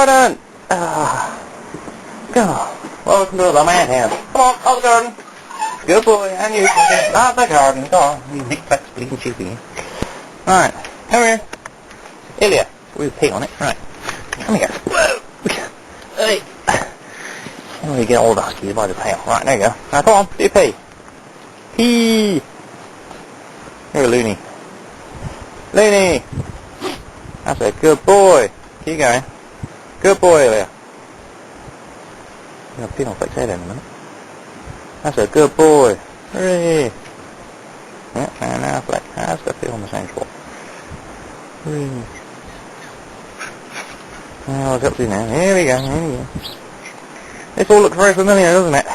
garden! Go. Welcome to the madhouse. Come on, out the garden. Good boy, and you. Out the garden. Go on. You nick-flex bleeding cheapy. Right, come here. Illya, with pee on it. Right. Come here. Whoa. Hey. I'm going to get all dusty by the tail. Right, there you go. Now come on, do your pee. Pee. You're a loony. Loony. That's a good boy. Keep going. Good boy, Illya. I'm going to pee on Fleck's head in a minute. That's a good boy. Hooray. Yeah, and now Fleck has to pee on the same spot. Hooray. Oh, what's up to now? Here we go, here we go. This all looks very familiar, doesn't it?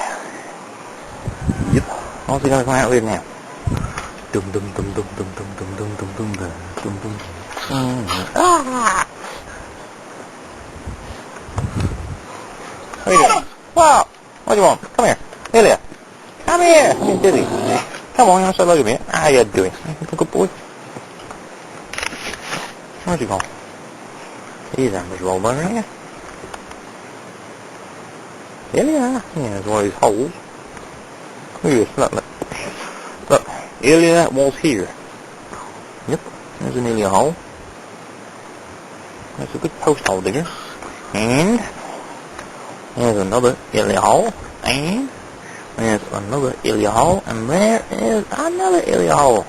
Yep. What's he going to come out with now? Dum dum dum dum dum dum dum dum dum dum dum dum dum. Ah! What are you doing? What? What do you want? Come here. Illya. Come here. You're dizzy. Come on, you want to say hello to me? How you doing? You good boy? Where's he gone? He's having his roll over here. Illya. Yeah, there's one of these holes. Look at this. Look, look. Look. Illya was here. Yep. There's an Illya hole. That's a good post hole digger. And there's another Illya hole. And there's another Illya hole. And there is another Illya hole.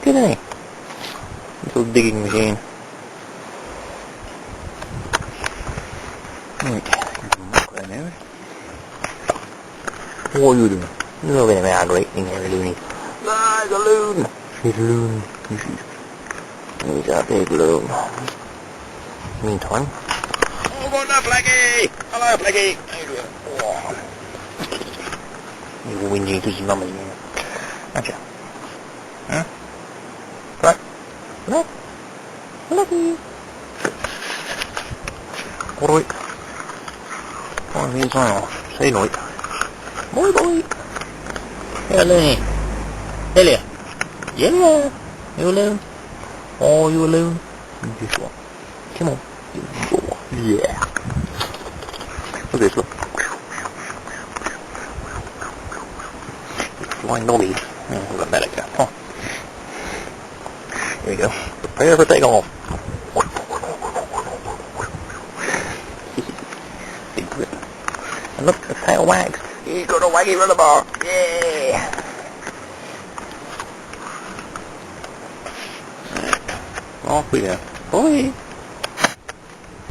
Good, ain't it? Little digging machine. What are you doing? You're over there migrating there, loony. Ah, he's a loon! He's a loon. He's a big loon. Meantime. Oh, what's up, Flecky? Hello, Flecky. How you doing? Oh. You're whinging because your mum is here. Aren't you? Huh? Right? Look. Flecky. Alright. Oh, here's my say night. Boy, boy. Here, Looney. Illya. Illya. You alone? Oh, you alone? Guess what? Come on. Yeah. Look at this, look. Flying doggy. Oh, we've got that again. Oh. Here we go. Prepare for takeoff. Big grip. And look, the tail wags. He's got a waggy rudder bar. Yeah. Off we go. Boy.